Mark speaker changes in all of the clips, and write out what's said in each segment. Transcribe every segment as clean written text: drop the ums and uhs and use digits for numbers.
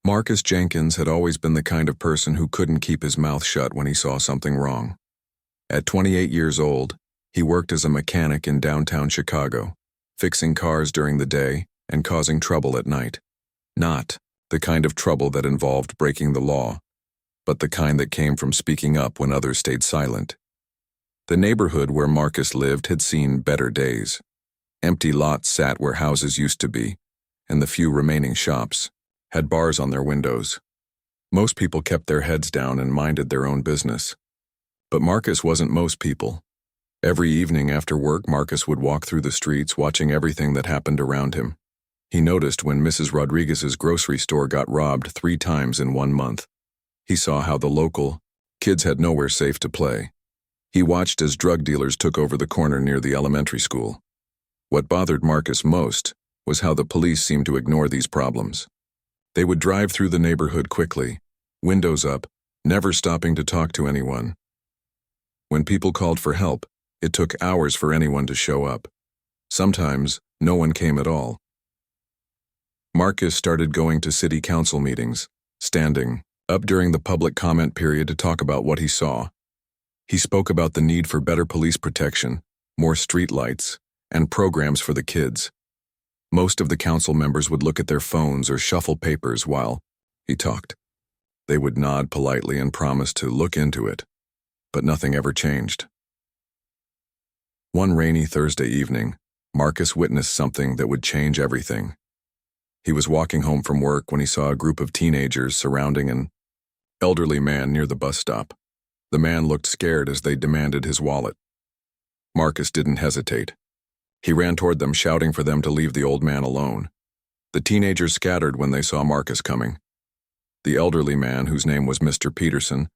Speaker 1: Marcus Jenkins had always been the kind of person who couldn't keep his mouth shut when he saw something wrong. At 28 years old, he worked as a mechanic in downtown Chicago, fixing cars during the day and causing trouble at night. Not the kind of trouble that involved breaking the law, but the kind that came from speaking up when others stayed silent. The neighborhood where Marcus lived had seen better days. Empty lots sat where houses used to be, and the few remaining shops had bars on their windows. Most people kept their heads down and minded their own business. But Marcus wasn't most people. Every evening after work, Marcus would walk through the streets watching everything that happened around him. He noticed when Mrs. Rodriguez's grocery store got robbed 3 times in 1 month. He saw how the local kids had nowhere safe to play. He watched as drug dealers took over the corner near the elementary school. What bothered Marcus most was how the police seemed to ignore these problems. They would drive through the neighborhood quickly, windows up, never stopping to talk to anyone. When people called for help, it took hours for anyone to show up. Sometimes, no one came at all. Marcus started going to city council meetings, standing up during the public comment period to talk about what he saw. He spoke about the need for better police protection, more street lights, and programs for the kids. Most of the council members would look at their phones or shuffle papers while he talked. They would nod politely and promise to look into it, but nothing ever changed. One rainy Thursday evening, Marcus witnessed something that would change everything. He was walking home from work when he saw a group of teenagers surrounding an elderly man near the bus stop. The man looked scared as they demanded his wallet. Marcus didn't hesitate. He ran toward them, shouting for them to leave the old man alone. The teenagers scattered when they saw Marcus coming. The elderly man, whose name was Mr. Peterson,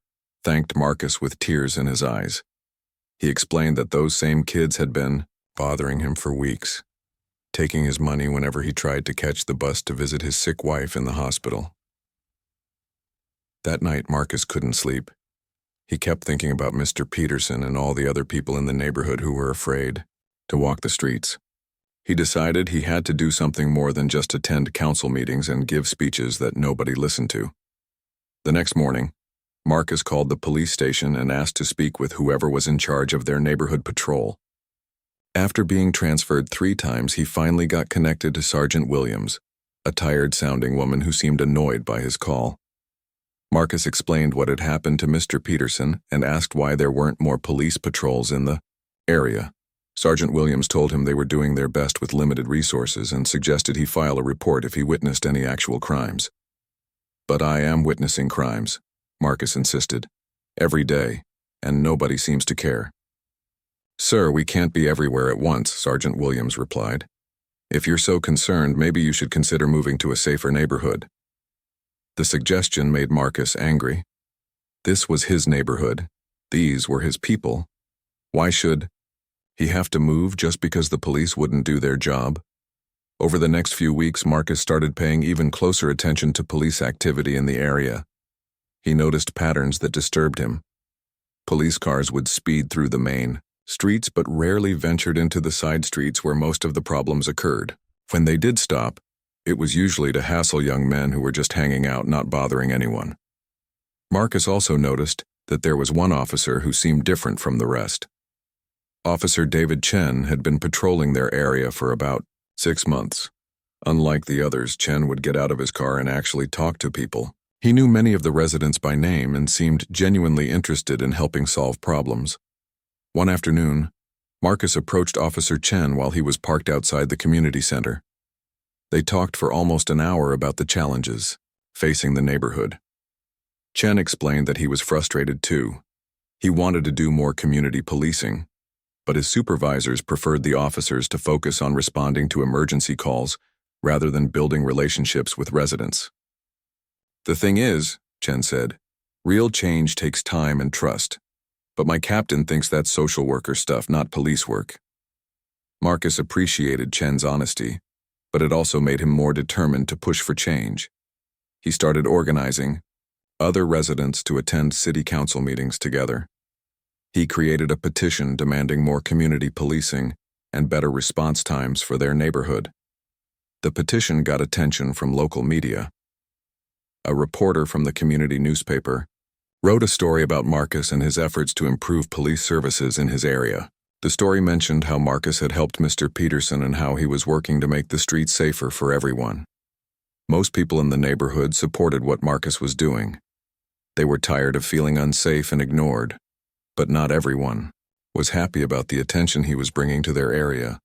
Speaker 1: thanked Marcus with tears in his eyes. He explained that those same kids had been bothering him for weeks, taking his money whenever he tried to catch the bus to visit his sick wife in the hospital. That night, Marcus couldn't sleep. He kept thinking about Mr. Peterson and all the other people in the neighborhood who were afraid to walk the streets. He decided he had to do something more than just attend council meetings and give speeches that nobody listened to. The next morning, Marcus called the police station and asked to speak with whoever was in charge of their neighborhood patrol. After being transferred 3 times, he finally got connected to Sergeant Williams, a tired-sounding woman who seemed annoyed by his call. Marcus explained what had happened to Mr. Peterson and asked why there weren't more police patrols in the area. Sergeant Williams told him they were doing their best with limited resources and suggested he file a report if he witnessed any actual crimes. "But I am witnessing crimes," Marcus insisted, "every day, and nobody seems to care." "Sir, we can't be everywhere at once," Sergeant Williams replied. "If you're so concerned, maybe you should consider moving to a safer neighborhood." The suggestion made Marcus angry. This was his neighborhood. These were his people. Why should he have to move just because the police wouldn't do their job? Over the next few weeks, Marcus started paying even closer attention to police activity in the area. He noticed patterns that disturbed him. Police cars would speed through the main streets but rarely ventured into the side streets where most of the problems occurred. When they did stop, it was usually to hassle young men who were just hanging out, not bothering anyone. Marcus also noticed that there was one officer who seemed different from the rest. Officer David Chen had been patrolling their area for about 6 months. Unlike the others, Chen would get out of his car and actually talk to people. He knew many of the residents by name and seemed genuinely interested in helping solve problems. One afternoon, Marcus approached Officer Chen while he was parked outside the community center. They talked for almost an hour about the challenges facing the neighborhood. Chen explained that he was frustrated too. He wanted to do more community policing, but his supervisors preferred the officers to focus on responding to emergency calls rather than building relationships with residents. "The thing is," Chen said, "real change takes time and trust. But my captain thinks that's social worker stuff, not police work." Marcus appreciated Chen's honesty, but it also made him more determined to push for change. He started organizing other residents to attend city council meetings together. He created a petition demanding more community policing and better response times for their neighborhood. The petition got attention from local media. a reporter from the community newspaper, wrote a story about Marcus and his efforts to improve police services in his area. The story mentioned how Marcus had helped Mr. Peterson and how he was working to make the streets safer for everyone. Most people in the neighborhood supported what Marcus was doing. They were tired of feeling unsafe and ignored, but not everyone was happy about the attention he was bringing to their area.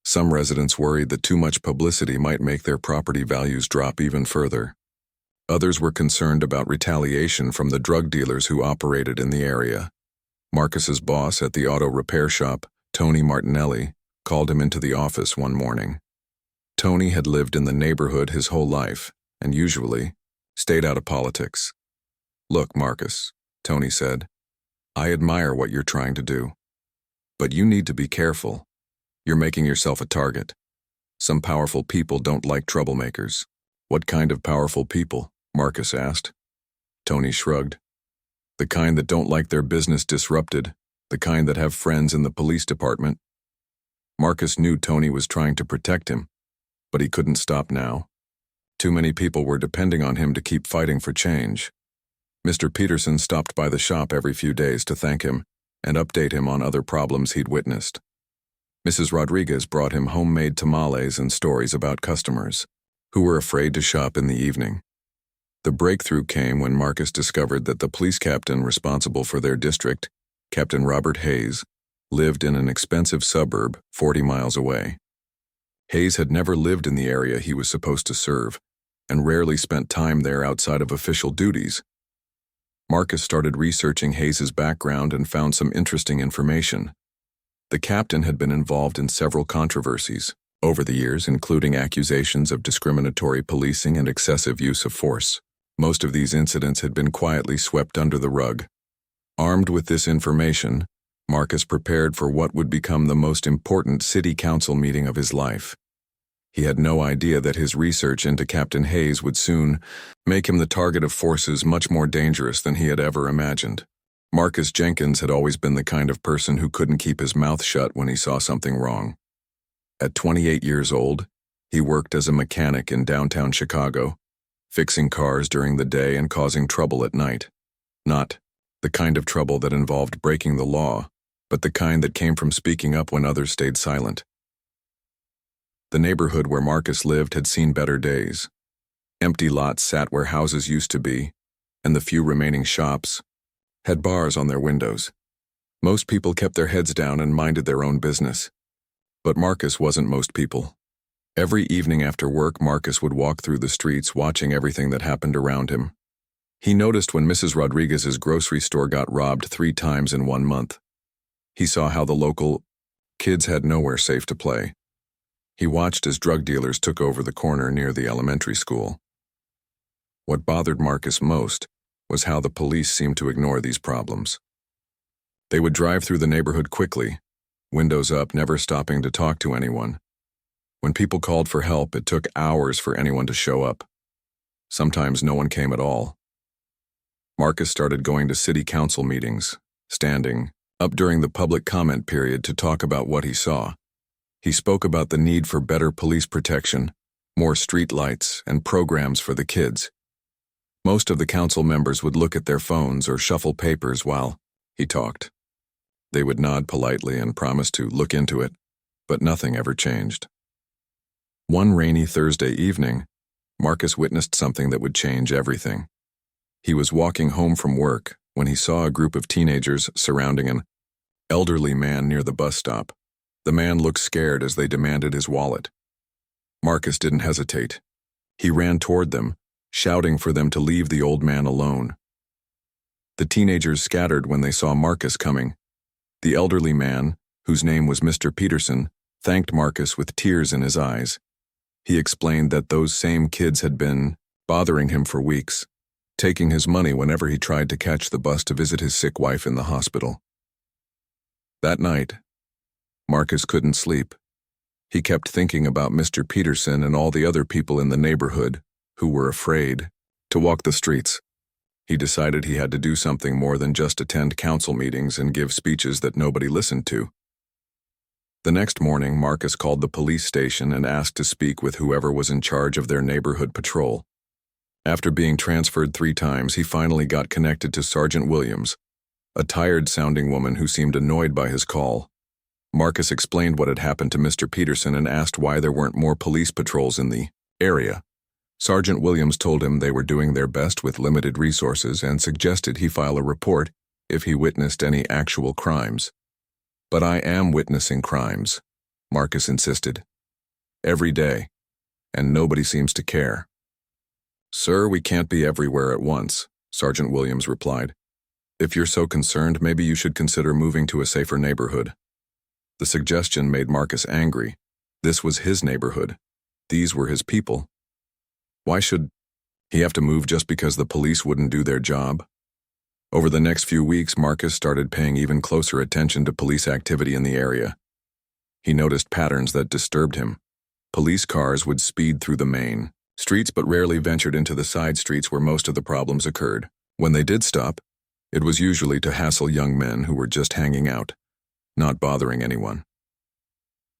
Speaker 1: Some residents worried that too much publicity might make their property values drop even further. Others were concerned about retaliation from the drug dealers who operated in the area. Marcus's boss at the auto repair shop, Tony Martinelli, called him into the office one morning. Tony had lived in the neighborhood his whole life and usually stayed out of politics. "Look, Marcus," Tony said, "I admire what you're trying to do. But you need to be careful. You're making yourself a target. Some powerful people don't like troublemakers." "What kind of powerful people?" Marcus asked. Tony shrugged. "The kind that don't like their business disrupted, the kind that have friends in the police department." Marcus knew Tony was trying to protect him, but he couldn't stop now. Too many people were depending on him to keep fighting for change. Mr. Peterson stopped by the shop every few days to thank him and update him on other problems he'd witnessed. Mrs. Rodriguez brought him homemade tamales and stories about customers who were afraid to shop in the evening. The breakthrough came when Marcus discovered that the police captain responsible for their district, Captain Robert Hayes, lived in an expensive suburb 40 miles away. Hayes had never lived in the area he was supposed to serve and rarely spent time there outside of official duties. Marcus started researching Hayes's background and found some interesting information. The captain had been involved in several controversies over the years, including accusations of discriminatory policing and excessive use of force. Most of these incidents had been quietly swept under the rug. Armed with this information, Marcus prepared for what would become the most important city council meeting of his life. He had no idea that his research into Captain Hayes would soon make him the target of forces much more dangerous than he had ever imagined. Marcus Jenkins had always been the kind of person who couldn't keep his mouth shut when he saw something wrong. At 28 years old, he worked as a mechanic in downtown Chicago, fixing cars during the day and causing trouble at night. Not the kind of trouble that involved breaking the law, but the kind that came from speaking up when others stayed silent. The neighborhood where Marcus lived had seen better days. Empty lots sat where houses used to be, and the few remaining shops had bars on their windows. Most people kept their heads down and minded their own business. But Marcus wasn't most people. Every evening after work, Marcus would walk through the streets watching everything that happened around him. He noticed when Mrs. Rodriguez's grocery store got robbed 3 times in 1 month. He saw how the local kids had nowhere safe to play. He watched as drug dealers took over the corner near the elementary school. What bothered Marcus most was how the police seemed to ignore these problems. They would drive through the neighborhood quickly, windows up, never stopping to talk to anyone. When people called for help, it took hours for anyone to show up. Sometimes no one came at all. Marcus started going to city council meetings, standing up during the public comment period to talk about what he saw. He spoke about the need for better police protection, more street lights, and programs for the kids. Most of the council members would look at their phones or shuffle papers while he talked. They would nod politely and promise to look into it, but nothing ever changed. One rainy Thursday evening, Marcus witnessed something that would change everything. He was walking home from work when he saw a group of teenagers surrounding an elderly man near the bus stop. The man looked scared as they demanded his wallet. Marcus didn't hesitate. He ran toward them, shouting for them to leave the old man alone. The teenagers scattered when they saw Marcus coming. The elderly man, whose name was Mr. Peterson, thanked Marcus with tears in his eyes. He explained that those same kids had been bothering him for weeks, taking his money whenever he tried to catch the bus to visit his sick wife in the hospital. That night, Marcus couldn't sleep. He kept thinking about Mr. Peterson and all the other people in the neighborhood who were afraid to walk the streets. He decided he had to do something more than just attend council meetings and give speeches that nobody listened to. The next morning, Marcus called the police station and asked to speak with whoever was in charge of their neighborhood patrol. After being transferred 3 times, he finally got connected to Sergeant Williams, a tired-sounding woman who seemed annoyed by his call. Marcus explained what had happened to Mr. Peterson and asked why there weren't more police patrols in the area. Sergeant Williams told him they were doing their best with limited resources and suggested he file a report if he witnessed any actual crimes. "But I am witnessing crimes," Marcus insisted. "Every day, and nobody seems to care." "Sir, we can't be everywhere at once," Sergeant Williams replied. "If you're so concerned, maybe you should consider moving to a safer neighborhood." The suggestion made Marcus angry. This was his neighborhood. These were his people. Why should he have to move just because the police wouldn't do their job? Over the next few weeks, Marcus started paying even closer attention to police activity in the area. He noticed patterns that disturbed him. Police cars would speed through the main streets but rarely ventured into the side streets where most of the problems occurred. When they did stop, it was usually to hassle young men who were just hanging out, not bothering anyone.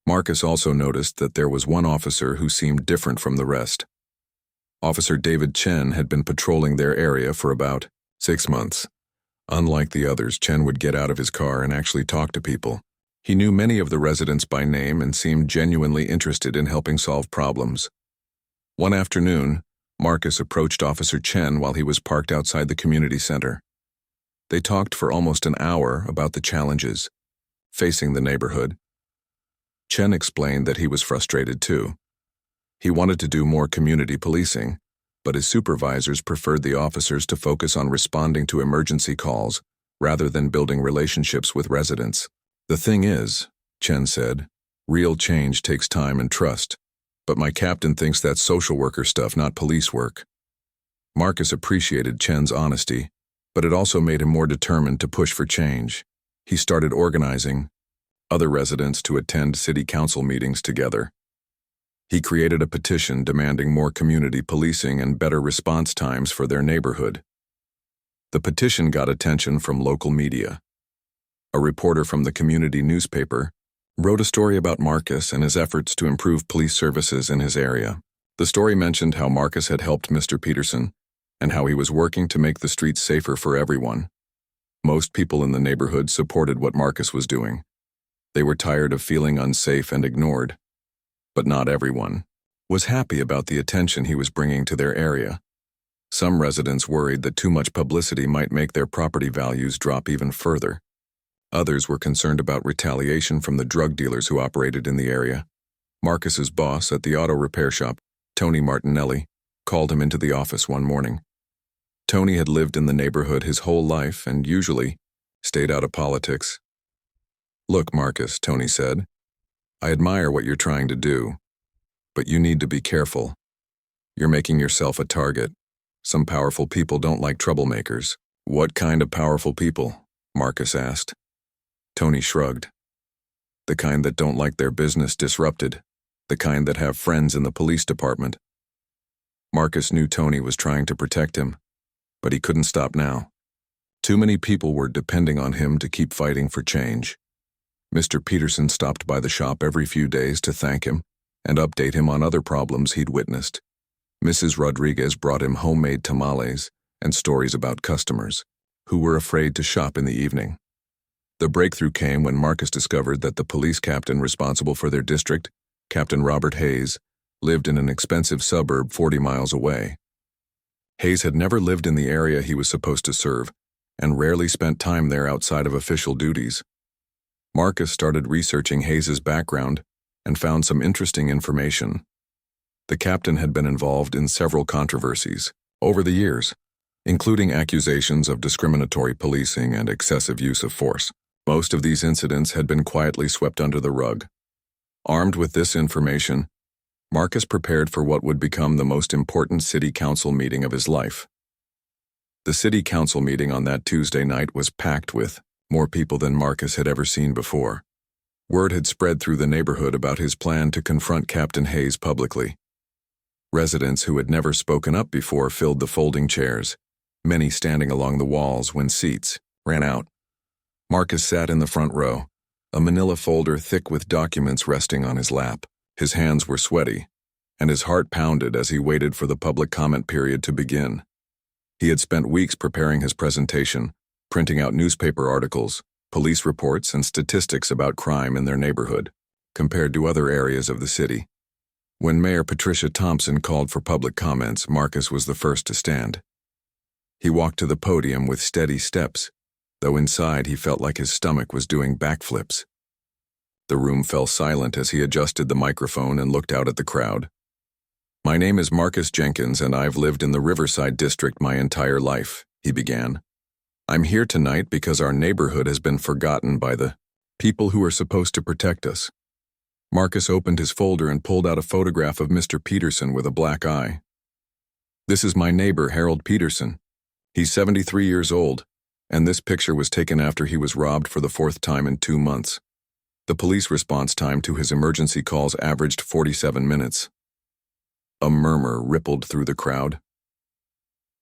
Speaker 1: Marcus also noticed that there was one officer who seemed different from the rest. Officer David Chen had been patrolling their area for about 6 months. Unlike the others, Chen would get out of his car and actually talk to people. He knew many of the residents by name and seemed genuinely interested in helping solve problems. One afternoon, Marcus approached Officer Chen while he was parked outside the community center. They talked for almost an hour about the challenges facing the neighborhood. Chen explained that he was frustrated too. He wanted to do more community policing, but his supervisors preferred the officers to focus on responding to emergency calls rather than building relationships with residents. "The thing is," Chen said, "real change takes time and trust, but my captain thinks that's social worker stuff, not police work." Marcus appreciated Chen's honesty, but it also made him more determined to push for change. He started organizing other residents to attend city council meetings together. He created a petition demanding more community policing and better response times for their neighborhood. The petition got attention from local media. A reporter from the community newspaper wrote a story about Marcus and his efforts to improve police services in his area. The story mentioned how Marcus had helped Mr. Peterson and how he was working to make the streets safer for everyone. Most people in the neighborhood supported what Marcus was doing. They were tired of feeling unsafe and ignored. But not everyone was happy about the attention he was bringing to their area. Some residents worried that too much publicity might make their property values drop even further. Others were concerned about retaliation from the drug dealers who operated in the area. Marcus's boss at the auto repair shop, Tony Martinelli, called him into the office one morning. Tony had lived in the neighborhood his whole life and usually stayed out of politics. "Look, Marcus," Tony said, "I admire what you're trying to do, but you need to be careful. You're making yourself a target. Some powerful people don't like troublemakers." "What kind of powerful people?" Marcus asked. Tony shrugged. "The kind that don't like their business disrupted. The kind that have friends in the police department." Marcus knew Tony was trying to protect him, but he couldn't stop now. Too many people were depending on him to keep fighting for change. Mr. Peterson stopped by the shop every few days to thank him and update him on other problems he'd witnessed. Mrs. Rodriguez brought him homemade tamales and stories about customers who were afraid to shop in the evening. The breakthrough came when Marcus discovered that the police captain responsible for their district, Captain Robert Hayes, lived in an expensive suburb 40 miles away. Hayes had never lived in the area he was supposed to serve and rarely spent time there outside of official duties. Marcus started researching Hayes's background and found some interesting information. The captain had been involved in several controversies over the years, including accusations of discriminatory policing and excessive use of force. Most of these incidents had been quietly swept under the rug. Armed with this information, Marcus prepared for what would become the most important city council meeting of his life. The city council meeting on that Tuesday night was packed with more people than Marcus had ever seen before. Word had spread through the neighborhood about his plan to confront Captain Hayes publicly. Residents who had never spoken up before filled the folding chairs, many standing along the walls when seats ran out. Marcus sat in the front row, a manila folder thick with documents resting on his lap. His hands were sweaty, and his heart pounded as he waited for the public comment period to begin. He had spent weeks preparing his presentation, printing out newspaper articles, police reports, and statistics about crime in their neighborhood, compared to other areas of the city. When Mayor Patricia Thompson called for public comments, Marcus was the first to stand. He walked to the podium with steady steps, though inside he felt like his stomach was doing backflips. The room fell silent as he adjusted the microphone and looked out at the crowd. "My name is Marcus Jenkins, and I've lived in the Riverside District my entire life," he began. "I'm here tonight because our neighborhood has been forgotten by the people who are supposed to protect us." Marcus opened his folder and pulled out a photograph of Mr. Peterson with a black eye. "This is my neighbor, Harold Peterson. He's 73 years old, and this picture was taken after he was robbed for the 4th time in 2 months. The police response time to his emergency calls averaged 47 minutes. A murmur rippled through the crowd.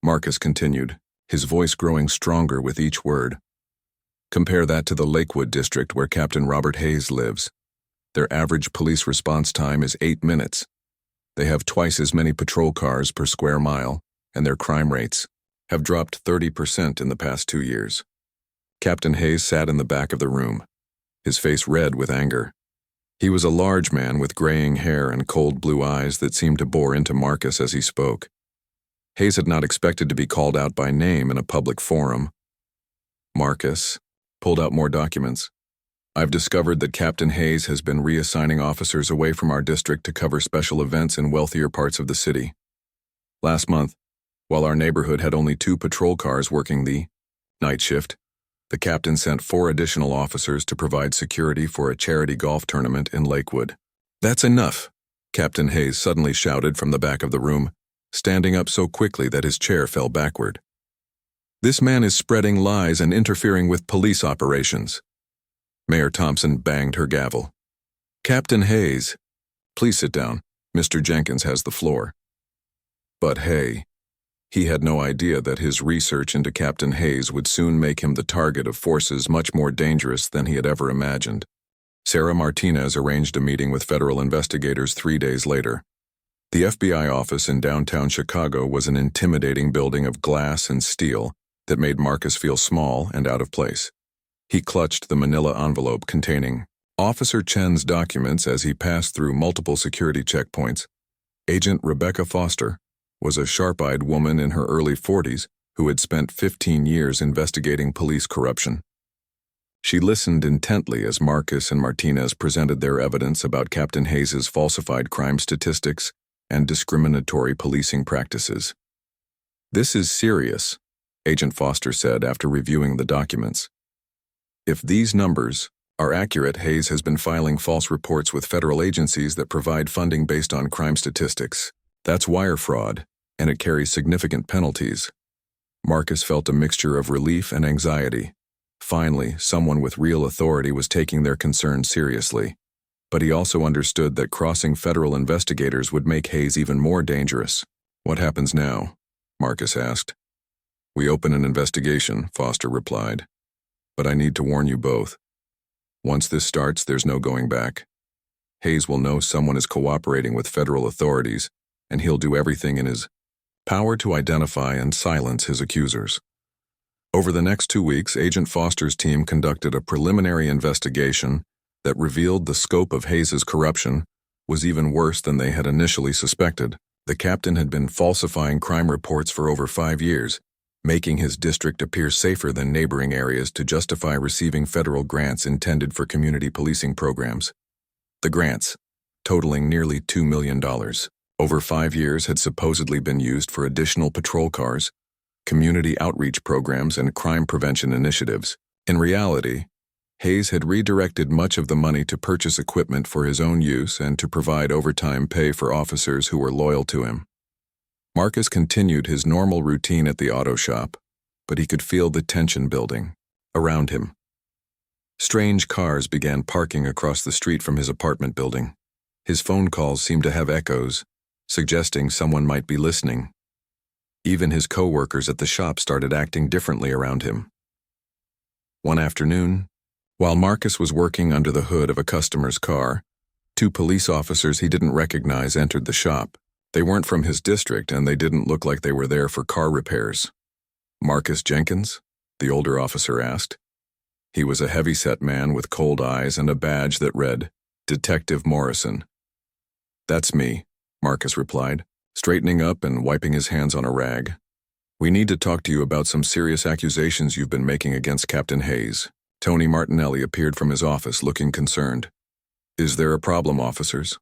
Speaker 1: Marcus continued, his voice growing stronger with each word. "Compare that to the Lakewood district where Captain Robert Hayes lives. Their average police response time is 8 minutes. They have twice as many patrol cars per square mile, and their crime rates have dropped 30% in the past 2 years. Captain Hayes sat in the back of the room, his face red with anger. He was a large man with graying hair and cold blue eyes that seemed to bore into Marcus as he spoke. Hayes had not expected to be called out by name in a public forum. Marcus pulled out more documents. "I've discovered that Captain Hayes has been reassigning officers away from our district to cover special events in wealthier parts of the city. Last month, while our neighborhood had only 2 patrol cars working the night shift, the captain sent 4 additional officers to provide security for a charity golf tournament in Lakewood." "That's enough," Captain Hayes suddenly shouted from the back of the room, standing up so quickly that his chair fell backward. "This man is spreading lies and interfering with police operations." Mayor Thompson banged her gavel. "Captain Hayes, please sit down. Mr. Jenkins has the floor." But hey, he had no idea that his research into Captain Hayes would soon make him the target of forces much more dangerous than he had ever imagined. Sarah Martinez arranged a meeting with federal investigators 3 days later. The FBI office in downtown Chicago was an intimidating building of glass and steel that made Marcus feel small and out of place. He clutched the manila envelope containing Officer Chen's documents as he passed through multiple security checkpoints. Agent Rebecca Foster was a sharp-eyed woman in her early 40s who had spent 15 years investigating police corruption. She listened intently as Marcus and Martinez presented their evidence about Captain Hayes's falsified crime statistics and discriminatory policing practices. "This is serious," Agent Foster said after reviewing the documents. "If these numbers are accurate, Hayes has been filing false reports with federal agencies that provide funding based on crime statistics. That's wire fraud, and it carries significant penalties." Marcus felt a mixture of relief and anxiety. Finally, someone with real authority was taking their concerns seriously. But he also understood that crossing federal investigators would make Hayes even more dangerous. "What happens now?" Marcus asked. "We open an investigation," Foster replied. "But I need to warn you both. Once this starts, there's no going back. Hayes will know someone is cooperating with federal authorities, and he'll do everything in his power to identify and silence his accusers." Over the next 2 weeks, Agent Foster's team conducted a preliminary investigation that revealed the scope of Hayes's corruption was even worse than they had initially suspected. The captain had been falsifying crime reports for over 5 years, making his district appear safer than neighboring areas to justify receiving federal grants intended for community policing programs. The grants, totaling nearly $2 million, over 5 years had supposedly been used for additional patrol cars, community outreach programs, and crime prevention initiatives. In reality, Hayes had redirected much of the money to purchase equipment for his own use and to provide overtime pay for officers who were loyal to him. Marcus continued his normal routine at the auto shop, but he could feel the tension building around him. Strange cars began parking across the street from his apartment building. His phone calls seemed to have echoes, suggesting someone might be listening. Even his co-workers at the shop started acting differently around him. One afternoon, while Marcus was working under the hood of a customer's car, Two police officers he didn't recognize entered the shop. They weren't from his district, and they didn't look like they were there for car repairs. "Marcus Jenkins?" the older officer asked. He was a heavy-set man with cold eyes and a badge that read, "Detective Morrison." "That's me," Marcus replied, straightening up and wiping his hands on a rag. "We need to talk to you about some serious accusations you've been making against Captain Hayes." Tony Martinelli appeared from his office looking concerned. "Is there a problem, officers?"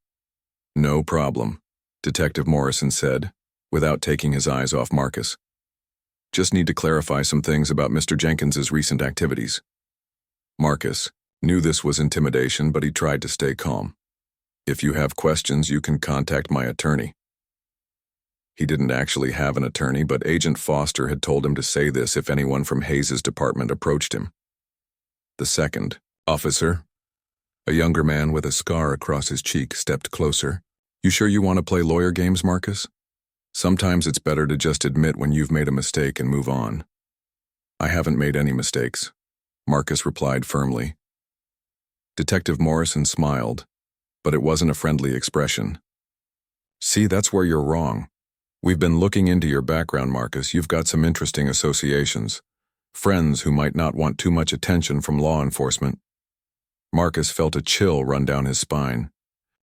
Speaker 1: "No problem," Detective Morrison said, without taking his eyes off Marcus. "Just need to clarify some things about Mr. Jenkins's recent activities." Marcus knew this was intimidation, but he tried to stay calm. "If you have questions, you can contact my attorney." He didn't actually have an attorney, but Agent Foster had told him to say this if anyone from Hayes' department approached him. The second officer, a younger man with a scar across his cheek, stepped closer. "You sure you want to play lawyer games, Marcus? Sometimes it's better to just admit when you've made a mistake and move on." "I haven't made any mistakes," Marcus replied firmly. Detective Morrison smiled, but it wasn't a friendly expression. "See, that's where you're wrong. We've been looking into your background, Marcus. You've got some interesting associations. Friends who might not want too much attention from law enforcement." Marcus felt a chill run down his spine.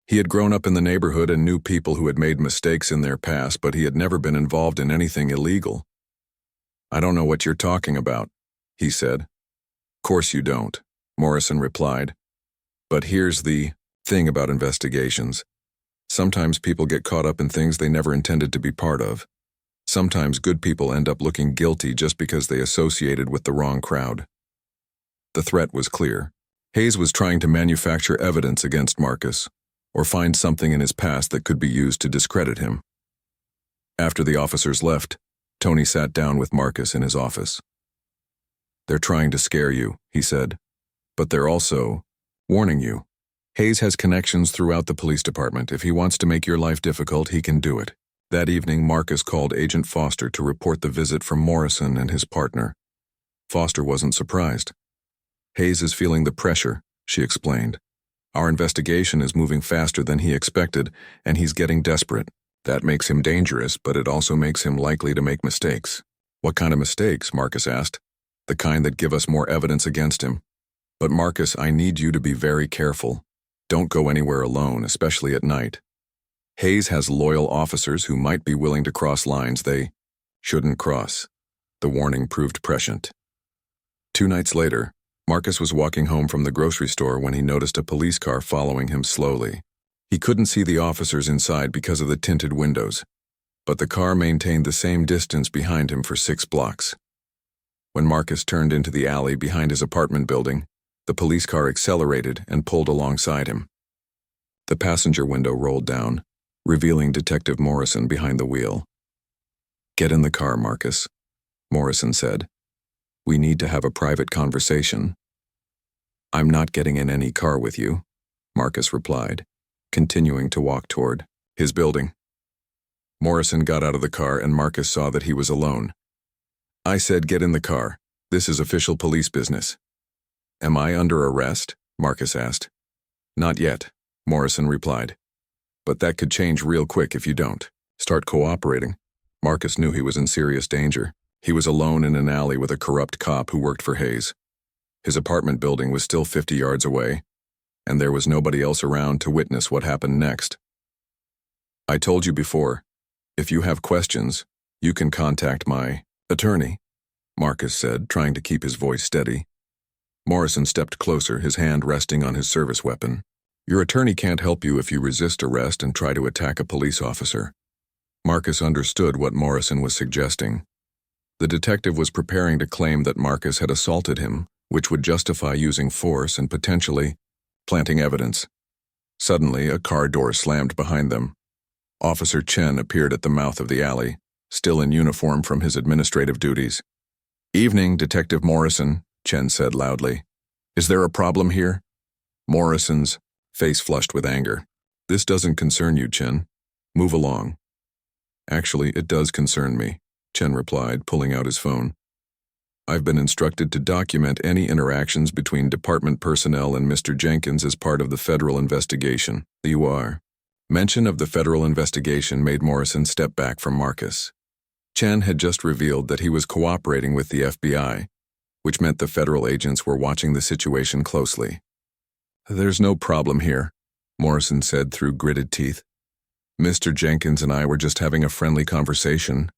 Speaker 1: He had grown up in the neighborhood and knew people who had made mistakes in their past, but he had never been involved in anything illegal. "I don't know what you're talking about," he said. "Course you don't," Morrison replied. "But here's the thing about investigations. Sometimes people get caught up in things they never intended to be part of. Sometimes good people end up looking guilty just because they associated with the wrong crowd." The threat was clear. Hayes was trying to manufacture evidence against Marcus, or find something in his past that could be used to discredit him. After the officers left, Tony sat down with Marcus in his office. "They're trying to scare you," he said, "but they're also warning you. Hayes has connections throughout the police department. If he wants to make your life difficult, he can do it." That evening, Marcus called Agent Foster to report the visit from Morrison and his partner. Foster wasn't surprised. "Hayes is feeling the pressure," she explained. "Our investigation is moving faster than he expected, and he's getting desperate. That makes him dangerous, but it also makes him likely to make mistakes." "What kind of mistakes?" Marcus asked. "The kind that give us more evidence against him." "But Marcus, I need you to be very careful. Don't go anywhere alone, especially at night. Hayes has loyal officers who might be willing to cross lines they shouldn't cross." The warning proved prescient. 2 nights later, Marcus was walking home from the grocery store when he noticed a police car following him slowly. He couldn't see the officers inside because of the tinted windows, but the car maintained the same distance behind him for 6 blocks. When Marcus turned into the alley behind his apartment building, the police car accelerated and pulled alongside him. The passenger window rolled down, revealing Detective Morrison behind the wheel. "Get in the car, Marcus," Morrison said. "We need to have a private conversation." "I'm not getting in any car with you," Marcus replied, continuing to walk toward his building. Morrison got out of the car and Marcus saw that he was alone. "I said get in the car. This is official police business." "Am I under arrest?" Marcus asked. "Not yet," Morrison replied. "But that could change real quick if you don't start cooperating." Marcus knew he was in serious danger. He was alone in an alley with a corrupt cop who worked for Hayes. His apartment building was still 50 yards away, and there was nobody else around to witness what happened next. "I told you before, if you have questions, you can contact my attorney," Marcus said, trying to keep his voice steady. Morrison stepped closer, his hand resting on his service weapon. "Your attorney can't help you if you resist arrest and try to attack a police officer." Marcus understood what Morrison was suggesting. The detective was preparing to claim that Marcus had assaulted him, which would justify using force and potentially planting evidence. Suddenly, a car door slammed behind them. Officer Chen appeared at the mouth of the alley, still in uniform from his administrative duties. "Evening, Detective Morrison," Chen said loudly. "Is there a problem here?" Morrison's face flushed with anger. "This doesn't concern you, Chen. Move along." "Actually, it does concern me," Chen replied, pulling out his phone. I've been instructed to document any interactions between department personnel and Mr. Jenkins as part of the federal investigation. You are. Mention of the federal investigation made Morrison step back from Marcus. Chen had just revealed that he was cooperating with the FBI, which meant the federal agents were watching the situation closely. There's no problem here, Morrison said through gritted teeth. Mr. Jenkins and I were just having a friendly conversation.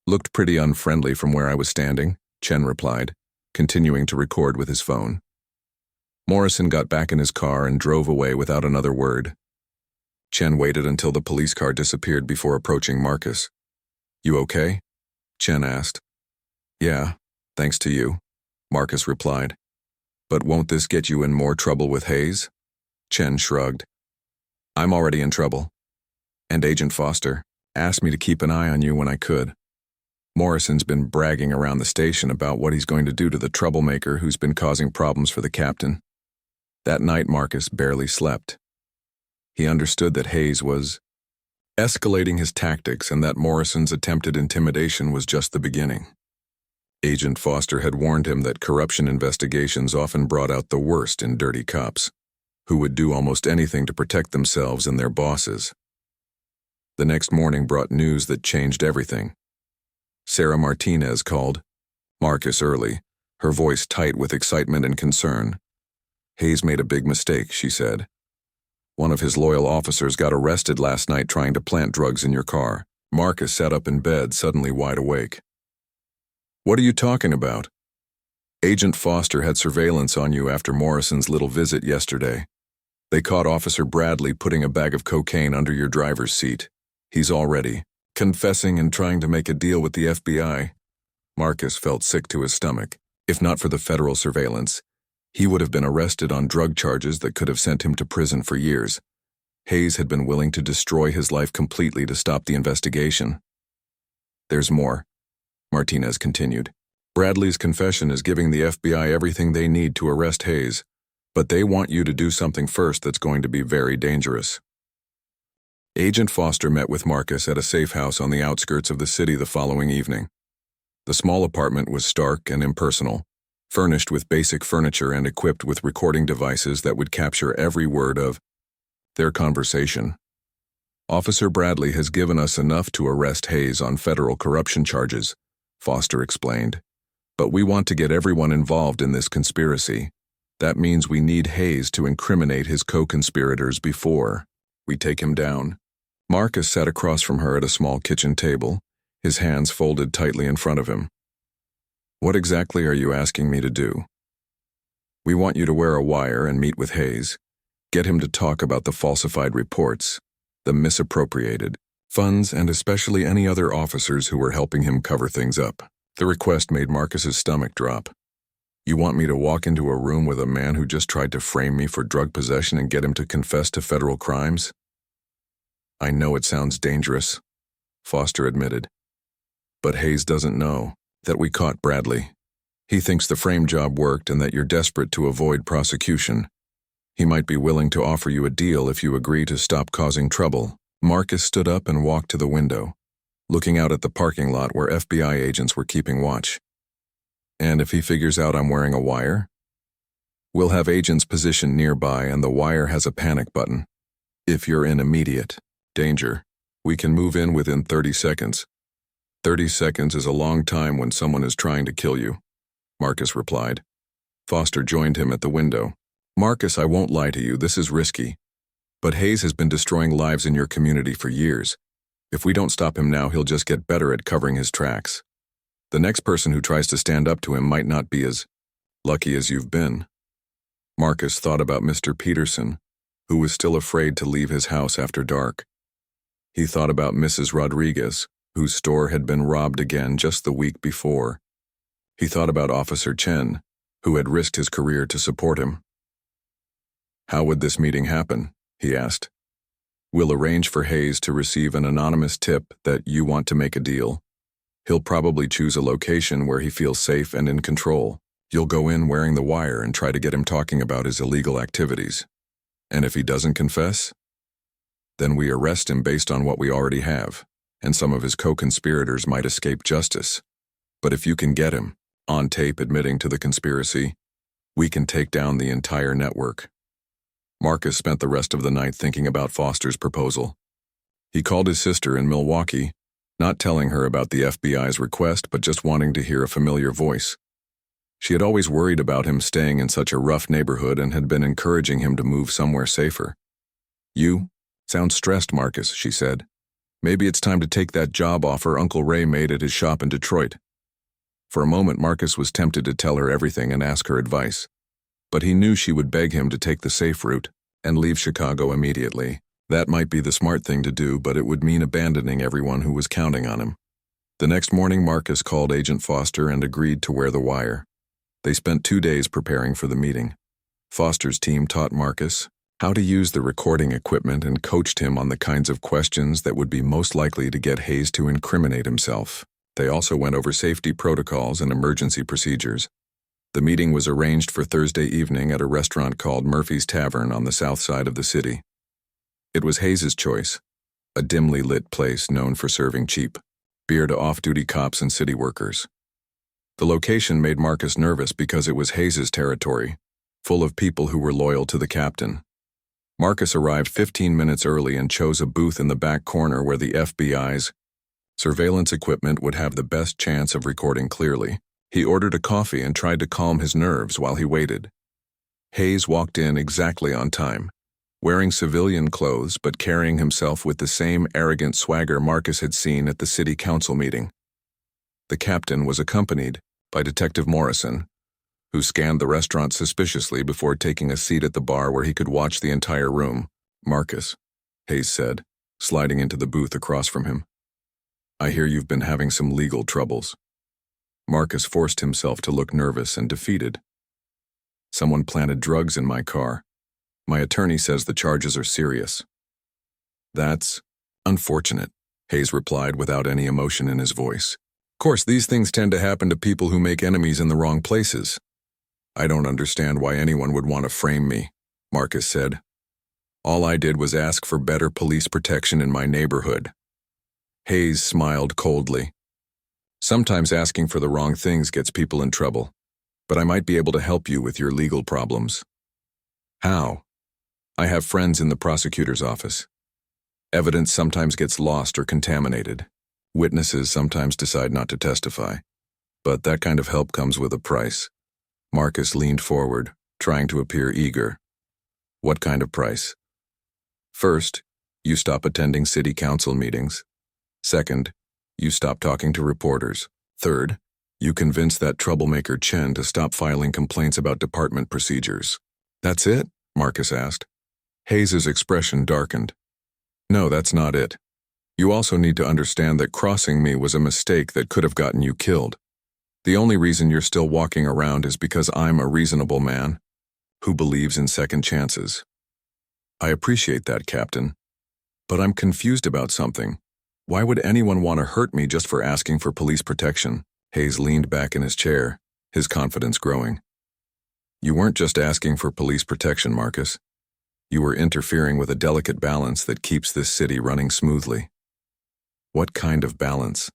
Speaker 1: Looked pretty unfriendly from where I was standing, Chen replied, continuing to record with his phone. Morrison got back in his car and drove away without another word. Chen waited until the police car disappeared before approaching Marcus. You okay? Chen asked. Yeah, thanks to you, Marcus replied. But won't this get you in more trouble with Hayes? Chen shrugged. I'm already in trouble. And Agent Foster asked me to keep an eye on you when I could. Morrison's been bragging around the station about what he's going to do to the troublemaker who's been causing problems for the captain. That night, Marcus barely slept. He understood that Hayes was escalating his tactics and that Morrison's attempted intimidation was just the beginning. Agent Foster had warned him that corruption investigations often brought out the worst in dirty cops, who would do almost anything to protect themselves and their bosses. The next morning brought news that changed everything. Sarah Martinez called Marcus early, her voice tight with excitement and concern. Hayes made a big mistake, she said. One of his loyal officers got arrested last night trying to plant drugs in your car. Marcus sat up in bed, suddenly wide awake. What are you talking about? Agent Foster had surveillance on you after Morrison's little visit yesterday. They caught Officer Bradley putting a bag of cocaine under your driver's seat. He's already confessing and trying to make a deal with the FBI. Marcus felt sick to his stomach. If not for the federal surveillance, he would have been arrested on drug charges that could have sent him to prison for years. Hayes had been willing to destroy his life completely to stop the investigation. There's more, Martinez continued. Bradley's confession is giving the FBI everything they need to arrest Hayes, but they want you to do something first that's going to be very dangerous. Agent Foster met with Marcus at a safe house on the outskirts of the city the following evening. The small apartment was stark and impersonal, furnished with basic furniture and equipped with recording devices that would capture every word of their conversation. Officer Bradley has given us enough to arrest Hayes on federal corruption charges, Foster explained. But we want to get everyone involved in this conspiracy. That means we need Hayes to incriminate his co-conspirators before we take him down. Marcus sat across from her at a small kitchen table, his hands folded tightly in front of him. What exactly are you asking me to do? We want you to wear a wire and meet with Hayes. Get him to talk about the falsified reports, the misappropriated funds, and especially any other officers who were helping him cover things up. The request made Marcus's stomach drop. You want me to walk into a room with a man who just tried to frame me for drug possession and get him to confess to federal crimes? I know it sounds dangerous, Foster admitted. But Hayes doesn't know that we caught Bradley. He thinks the frame job worked and that you're desperate to avoid prosecution. He might be willing to offer you a deal if you agree to stop causing trouble. Marcus stood up and walked to the window, looking out at the parking lot where FBI agents were keeping watch. And if he figures out I'm wearing a wire? We'll have agents positioned nearby and the wire has a panic button. If you're in immediate danger, we can move in within 30 seconds. 30 seconds is a long time when someone is trying to kill you, Marcus replied. Foster joined him at the window. Marcus, I won't lie to you, this is risky. But Hayes has been destroying lives in your community for years. If we don't stop him now, he'll just get better at covering his tracks. The next person who tries to stand up to him might not be as lucky as you've been. Marcus thought about Mr. Peterson, who was still afraid to leave his house after dark. He thought about Mrs. Rodriguez, whose store had been robbed again just the week before. He thought about Officer Chen, who had risked his career to support him. How would this meeting happen? He asked. We'll arrange for Hayes to receive an anonymous tip that you want to make a deal. He'll probably choose a location where he feels safe and in control. You'll go in wearing the wire and try to get him talking about his illegal activities. And if he doesn't confess, then we arrest him based on what we already have, and some of his co-conspirators might escape justice. But if you can get him, on tape admitting to the conspiracy. We can take down the entire network. Marcus spent the rest of the night thinking about Foster's proposal. He called his sister in Milwaukee, not telling her about the FBI's request but just wanting to hear a familiar voice. She had always worried about him staying in such a rough neighborhood and had been encouraging him to move somewhere safer. "You sound stressed, Marcus," she said. "Maybe it's time to take that job offer Uncle Ray made at his shop in Detroit." For a moment, Marcus was tempted to tell her everything and ask her advice. But he knew she would beg him to take the safe route and leave Chicago immediately. That might be the smart thing to do, but it would mean abandoning everyone who was counting on him. The next morning, Marcus called Agent Foster and agreed to wear the wire. They spent 2 days preparing for the meeting. Foster's team taught Marcus how to use the recording equipment and coached him on the kinds of questions that would be most likely to get Hayes to incriminate himself. They also went over safety protocols and emergency procedures. The meeting was arranged for Thursday evening at a restaurant called Murphy's Tavern on the south side of the city. It was Hayes' choice, a dimly lit place known for serving cheap beer to off-duty cops and city workers. The location made Marcus nervous because it was Hayes' territory, full of people who were loyal to the captain. Marcus arrived 15 minutes early and chose a booth in the back corner where the FBI's surveillance equipment would have the best chance of recording clearly. He ordered a coffee and tried to calm his nerves while he waited. Hayes walked in exactly on time, wearing civilian clothes but carrying himself with the same arrogant swagger Marcus had seen at the city council meeting. The captain was accompanied by Detective Morrison, who scanned the restaurant suspiciously before taking a seat at the bar where he could watch the entire room. "Marcus," Hayes said, sliding into the booth across from him. "I hear you've been having some legal troubles." Marcus forced himself to look nervous and defeated. "Someone planted drugs in my car. My attorney says the charges are serious." "That's unfortunate," Hayes replied without any emotion in his voice. "Of course, these things tend to happen to people who make enemies in the wrong places. I don't understand why anyone would want to frame me," Marcus said. "All I did was ask for better police protection in my neighborhood." Hayes smiled coldly. "Sometimes asking for the wrong things gets people in trouble, but I might be able to help you with your legal problems." "How?" "I have friends in the prosecutor's office. Evidence sometimes gets lost or contaminated. Witnesses sometimes decide not to testify. But that kind of help comes with a price." Marcus leaned forward, trying to appear eager. "What kind of price?" "First, you stop attending city council meetings. Second, you stop talking to reporters. Third, you convince that troublemaker Chen to stop filing complaints about department procedures." "That's it?" Marcus asked. Hayes' expression darkened. "No, that's not it. You also need to understand that crossing me was a mistake that could have gotten you killed. The only reason you're still walking around is because I'm a reasonable man who believes in second chances." "I appreciate that, Captain. But I'm confused about something. Why would anyone want to hurt me just for asking for police protection?" Hayes leaned back in his chair, his confidence growing. "You weren't just asking for police protection, Marcus. You were interfering with a delicate balance that keeps this city running smoothly." "What kind of balance?"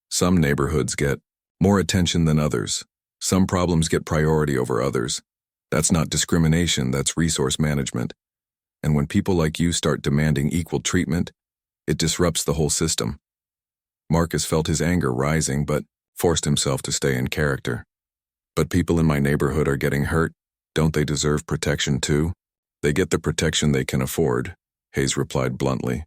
Speaker 1: "Some neighborhoods get more attention than others. Some problems get priority over others. That's not discrimination, that's resource management. And when people like you start demanding equal treatment, it disrupts the whole system." Marcus felt his anger rising but forced himself to stay in character. "But people in my neighborhood are getting hurt. Don't they deserve protection too?" "They get the protection they can afford," Hayes replied bluntly.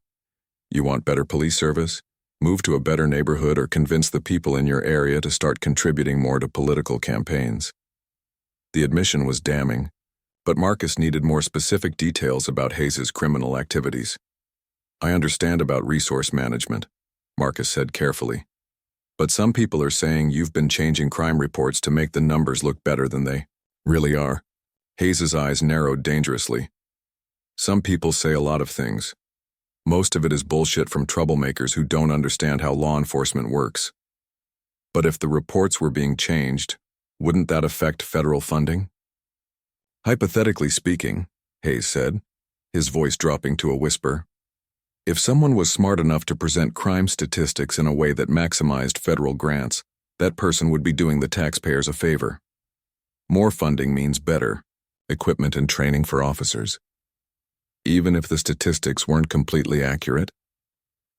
Speaker 1: "You want better police service? Move to a better neighborhood or convince the people in your area to start contributing more to political campaigns." The admission was damning, but Marcus needed more specific details about Hayes' criminal activities. "I understand about resource management," Marcus said carefully. "But some people are saying you've been changing crime reports to make the numbers look better than they really are." Hayes' eyes narrowed dangerously. "Some people say a lot of things. Most of it is bullshit from troublemakers who don't understand how law enforcement works. But if the reports were being changed, wouldn't that affect federal funding?" "Hypothetically speaking," Hayes said, his voice dropping to a whisper, "if someone was smart enough to present crime statistics in a way that maximized federal grants, that person would be doing the taxpayers a favor. More funding means better equipment and training for officers. Even if the statistics weren't completely accurate.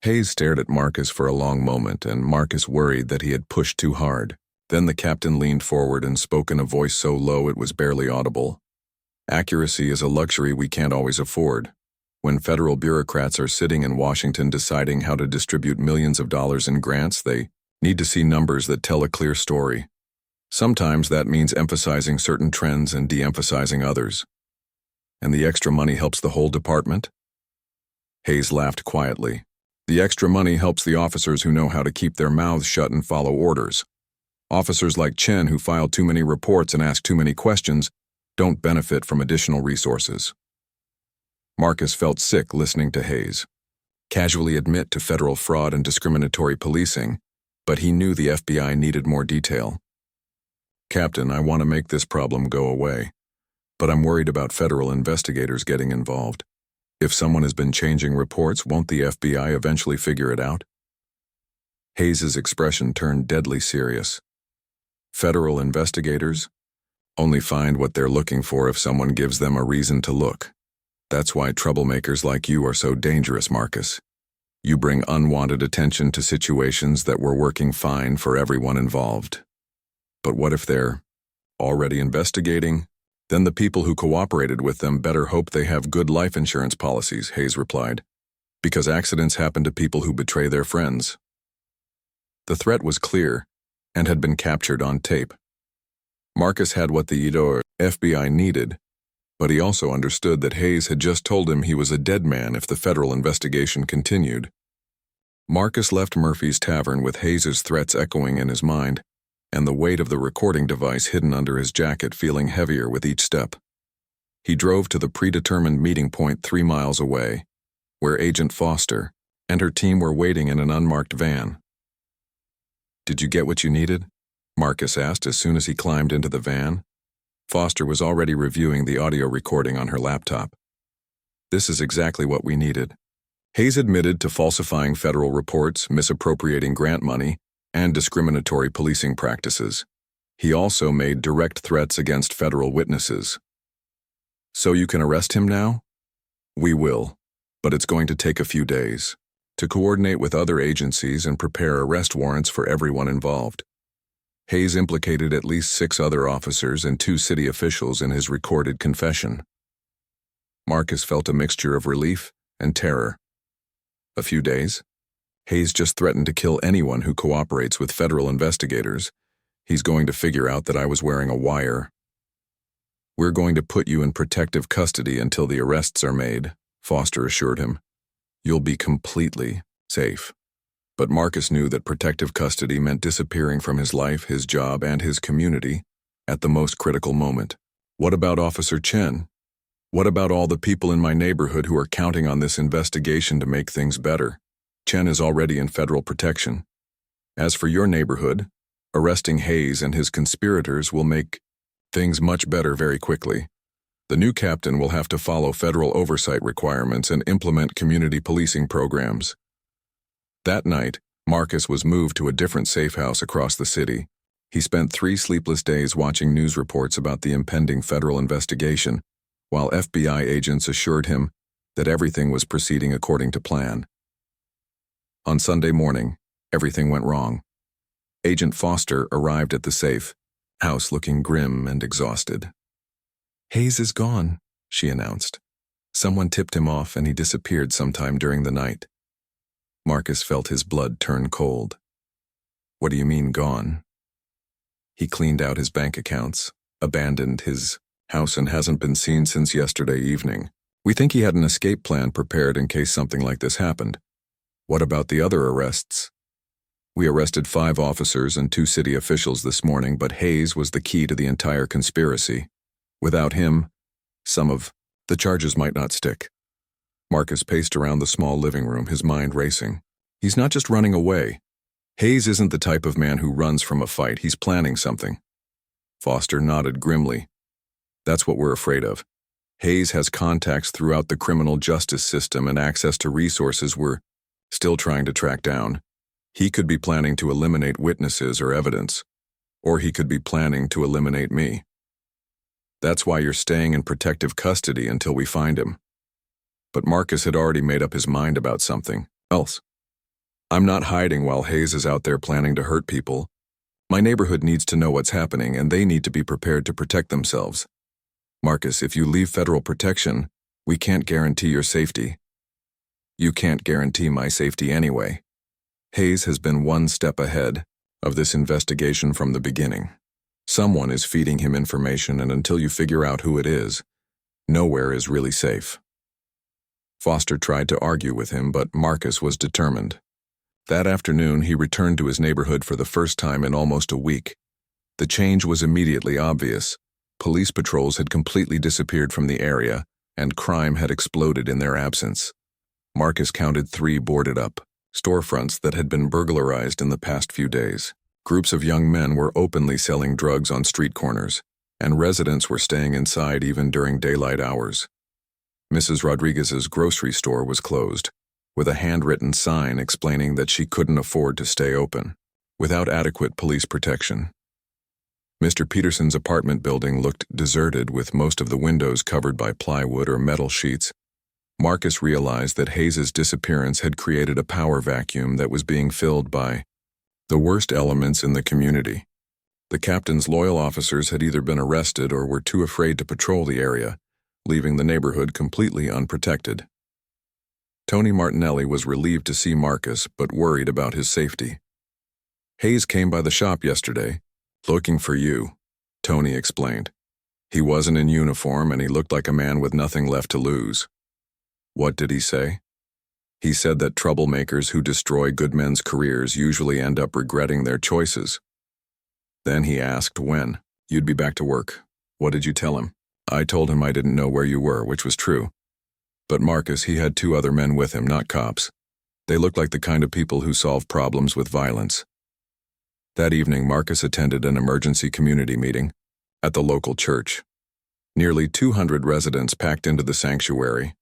Speaker 1: Hayes stared at Marcus for a long moment, and Marcus worried that he had pushed too hard. Then the captain leaned forward and spoke in a voice so low it was barely audible. Accuracy is a luxury we can't always afford. When federal bureaucrats are sitting in Washington deciding how to distribute millions of dollars in grants, they need to see numbers that tell a clear story. Sometimes that means emphasizing certain trends and de-emphasizing others. And the extra money helps the whole department? Hayes laughed quietly. The extra money helps the officers who know how to keep their mouths shut and follow orders. Officers like Chen who file too many reports and ask too many questions don't benefit from additional resources. Marcus felt sick listening to Hayes casually admit to federal fraud and discriminatory policing, but he knew the FBI needed more detail. Captain, I want to make this problem go away, but I'm worried about federal investigators getting involved. If someone has been changing reports, won't the FBI eventually figure it out? Hayes's expression turned deadly serious. Federal investigators only find what they're looking for if someone gives them a reason to look. That's why troublemakers like you are so dangerous, Marcus. You bring unwanted attention to situations that were working fine for everyone involved. But what if they're already investigating? Then the people who cooperated with them better hope they have good life insurance policies, Hayes replied, because accidents happen to people who betray their friends. The threat was clear and had been captured on tape. Marcus had what the FBI needed, but he also understood that Hayes had just told him he was a dead man if the federal investigation continued. Marcus left Murphy's Tavern with Hayes's threats echoing in his mind, and the weight of the recording device hidden under his jacket feeling heavier with each step. He drove to the predetermined meeting point 3 miles away, where Agent Foster and her team were waiting in an unmarked van. "Did you get what you needed?" Marcus asked as soon as he climbed into the van. Foster was already reviewing the audio recording on her laptop. "This is exactly what we needed." Hayes admitted to falsifying federal reports, misappropriating grant money, and discriminatory policing practices. He also made direct threats against federal witnesses. "So you can arrest him now?" "We will, but it's going to take a few days to coordinate with other agencies and prepare arrest warrants for everyone involved." Hayes implicated at least 6 other officers and 2 city officials in his recorded confession. Marcus felt a mixture of relief and terror. A few days? Hayes just threatened to kill anyone who cooperates with federal investigators. He's going to figure out that I was wearing a wire. "We're going to put you in protective custody until the arrests are made," Foster assured him. "You'll be completely safe." But Marcus knew that protective custody meant disappearing from his life, his job, and his community at the most critical moment. What about Officer Chen? What about all the people in my neighborhood who are counting on this investigation to make things better? Chen is already in federal protection. As for your neighborhood, arresting Hayes and his conspirators will make things much better very quickly. The new captain will have to follow federal oversight requirements and implement community policing programs. That night, Marcus was moved to a different safe house across the city. He spent 3 sleepless days watching news reports about the impending federal investigation, while FBI agents assured him that everything was proceeding according to plan. On Sunday morning, everything went wrong. Agent Foster arrived at the safe house looking grim and exhausted. "Hayes is gone," she announced. "Someone tipped him off and he disappeared sometime during the night." Marcus felt his blood turn cold. "What do you mean, gone?" "He cleaned out his bank accounts, abandoned his house, and hasn't been seen since yesterday evening. We think he had an escape plan prepared in case something like this happened." "What about the other arrests?" "We arrested 5 officers and 2 city officials this morning, but Hayes was the key to the entire conspiracy. Without him, some of the charges might not stick." Marcus paced around the small living room, his mind racing. He's not just running away. Hayes isn't the type of man who runs from a fight. He's planning something. Foster nodded grimly. "That's what we're afraid of. Hayes has contacts throughout the criminal justice system and access to resources we're still trying to track down. He could be planning to eliminate witnesses or evidence, or he could be planning to eliminate me. That's why you're staying in protective custody until we find him. But Marcus had already made up his mind about something else. I'm not hiding while Hayes is out there planning to hurt people. My neighborhood needs to know what's happening, and they need to be prepared to protect themselves. Marcus, if you leave federal protection, we can't guarantee your safety. You can't guarantee my safety anyway. Hayes has been one step ahead of this investigation from the beginning. Someone is feeding him information, and until you figure out who it is, nowhere is really safe. Foster tried to argue with him, but Marcus was determined. That afternoon, he returned to his neighborhood for the first time in almost a week. The change was immediately obvious. Police patrols had completely disappeared from the area, and crime had exploded in their absence. Marcus counted 3 boarded-up storefronts that had been burglarized in the past few days. Groups of young men were openly selling drugs on street corners, and residents were staying inside even during daylight hours. Mrs. Rodriguez's grocery store was closed, with a handwritten sign explaining that she couldn't afford to stay open, without adequate police protection. Mr. Peterson's apartment building looked deserted, with most of the windows covered by plywood or metal sheets. Marcus realized that Hayes's disappearance had created a power vacuum that was being filled by the worst elements in the community. The captain's loyal officers had either been arrested or were too afraid to patrol the area, leaving the neighborhood completely unprotected. Tony Martinelli was relieved to see Marcus, but worried about his safety. Hayes came by the shop yesterday, looking for you, Tony explained. He wasn't in uniform, and he looked like a man with nothing left to lose. What did he say? He said that troublemakers who destroy good men's careers usually end up regretting their choices. Then he asked when you'd be back to work. What did you tell him? I told him I didn't know where you were, which was true. But Marcus, he had 2 other men with him, not cops. They looked like the kind of people who solve problems with violence. That evening, Marcus attended an emergency community meeting at the local church. Nearly 200 residents packed into the sanctuary,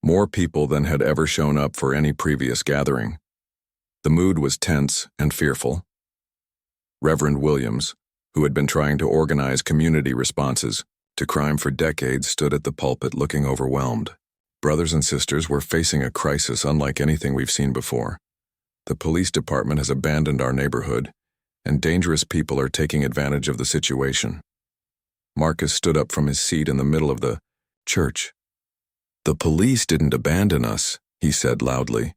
Speaker 1: more people than had ever shown up for any previous gathering. The mood was tense and fearful. Reverend Williams, who had been trying to organize community responses to crime for decades, stood at the pulpit looking overwhelmed. Brothers and sisters, we're facing a crisis unlike anything we've seen before. The police department has abandoned our neighborhood, and dangerous people are taking advantage of the situation. Marcus stood up from his seat in the middle of the church. The police didn't abandon us, he said loudly.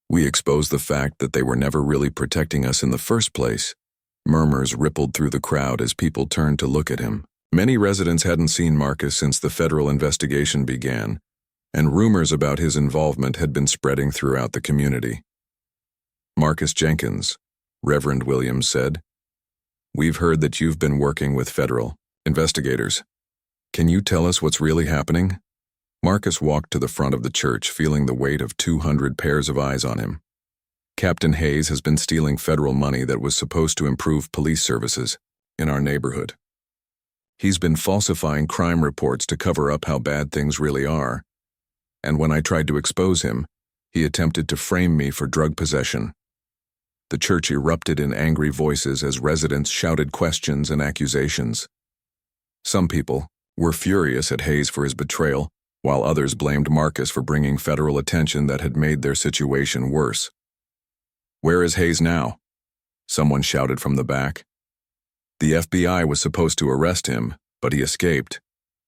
Speaker 1: We exposed the fact that they were never really protecting us in the first place. Murmurs rippled through the crowd as people turned to look at him. Many residents hadn't seen Marcus since the federal investigation began, and rumors about his involvement had been spreading throughout the community. Marcus Jenkins, Reverend Williams said, we've heard that you've been working with federal investigators. Can you tell us what's really happening? Marcus walked to the front of the church, feeling the weight of 200 pairs of eyes on him. Captain Hayes has been stealing federal money that was supposed to improve police services in our neighborhood. He's been falsifying crime reports to cover up how bad things really are. And when I tried to expose him, he attempted to frame me for drug possession. The church erupted in angry voices as residents shouted questions and accusations. Some people were furious at Hayes for his betrayal, while others blamed Marcus for bringing federal attention that had made their situation worse. Where is Hayes now? Someone shouted from the back. The FBI was supposed to arrest him, but he escaped,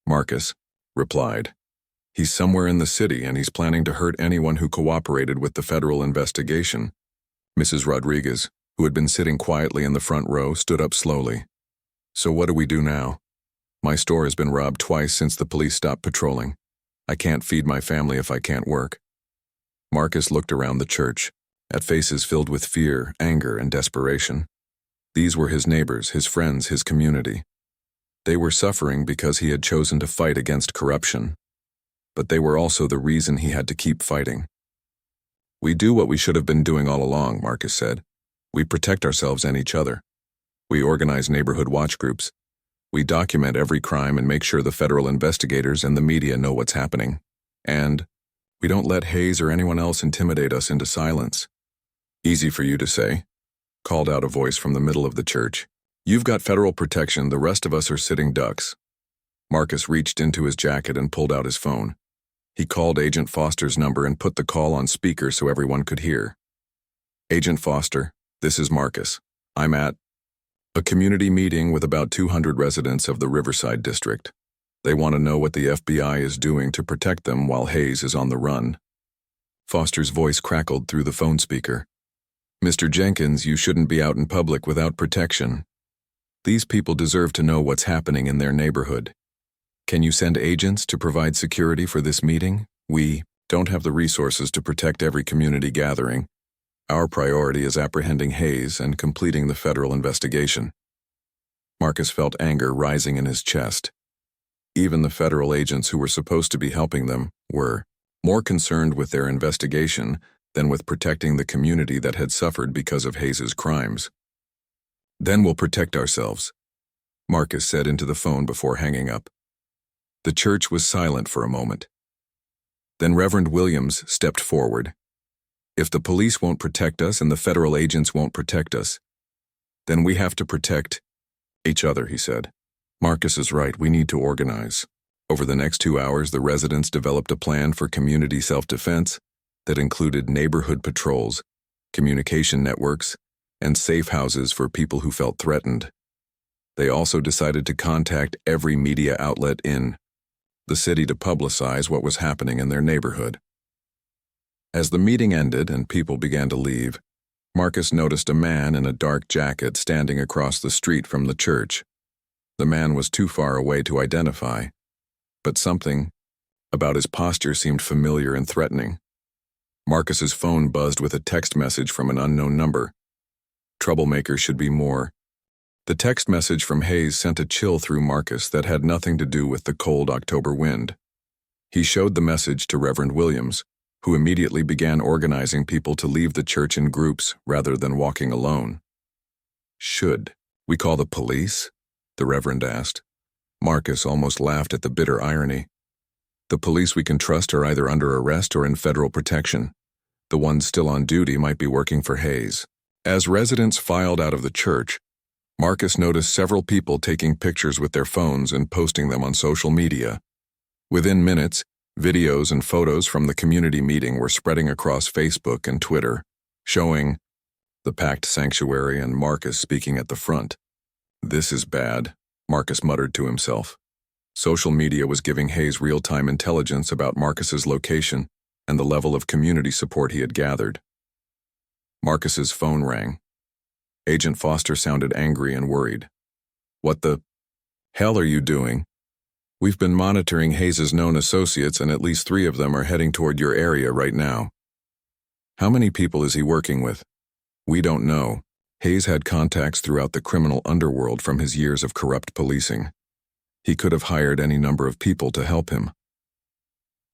Speaker 1: Marcus replied. He's somewhere in the city, and he's planning to hurt anyone who cooperated with the federal investigation. Mrs. Rodriguez, who had been sitting quietly in the front row, stood up slowly. So what do we do now? My store has been robbed twice since the police stopped patrolling. I can't feed my family if I can't work. Marcus looked around the church, at faces filled with fear, anger, and desperation. These were his neighbors, his friends, his community. They were suffering because he had chosen to fight against corruption. But they were also the reason he had to keep fighting. We do what we should have been doing all along, Marcus said. We protect ourselves and each other. We organize neighborhood watch groups. We document every crime and make sure the federal investigators and the media know what's happening. And we don't let Hayes or anyone else intimidate us into silence. Easy for you to say, called out a voice from the middle of the church. You've got federal protection, the rest of us are sitting ducks. Marcus reached into his jacket and pulled out his phone. He called Agent Foster's number and put the call on speaker so everyone could hear. Agent Foster, this is Marcus. I'm at a community meeting with about 200 residents of the Riverside district. They want to know what the FBI is doing to protect them while Hayes is on the run. Foster's voice crackled through the phone speaker. Mr. Jenkins, you shouldn't be out in public without protection. These people deserve to know what's happening in their neighborhood. Can you send agents to provide security for this meeting? We don't have the resources to protect every community gathering. Our priority is apprehending Hayes and completing the federal investigation. Marcus felt anger rising in his chest. Even the federal agents who were supposed to be helping them were more concerned with their investigation than with protecting the community that had suffered because of Hayes's crimes. Then we'll protect ourselves, Marcus said into the phone before hanging up. The church was silent for a moment. Then Reverend Williams stepped forward. If the police won't protect us and the federal agents won't protect us, then we have to protect each other, he said. Marcus is right, we need to organize. Over the next 2 hours, the residents developed a plan for community self-defense that included neighborhood patrols, communication networks, and safe houses for people who felt threatened. They also decided to contact every media outlet in the city to publicize what was happening in their neighborhood. As the meeting ended and people began to leave, Marcus noticed a man in a dark jacket standing across the street from the church. The man was too far away to identify, but something about his posture seemed familiar and threatening. Marcus's phone buzzed with a text message from an unknown number. Troublemaker should be more. The text message from Hayes sent a chill through Marcus that had nothing to do with the cold October wind. He showed the message to Reverend Williams, who immediately began organizing people to leave the church in groups rather than walking alone. Should we call the police? The Reverend asked. Marcus almost laughed at the bitter irony. The police we can trust are either under arrest or in federal protection. The ones still on duty might be working for Hayes. As residents filed out of the church, Marcus noticed several people taking pictures with their phones and posting them on social media. Within minutes, videos and photos from the community meeting were spreading across Facebook and Twitter, showing the packed sanctuary and Marcus speaking at the front. This is bad, Marcus muttered to himself. Social media was giving Hayes real-time intelligence about Marcus's location and the level of community support he had gathered. Marcus's phone rang. Agent Foster sounded angry and worried. What the hell are you doing? We've been monitoring Hayes's known associates and at least 3 of them are heading toward your area right now. How many people is he working with? We don't know. Hayes had contacts throughout the criminal underworld from his years of corrupt policing. He could have hired any number of people to help him.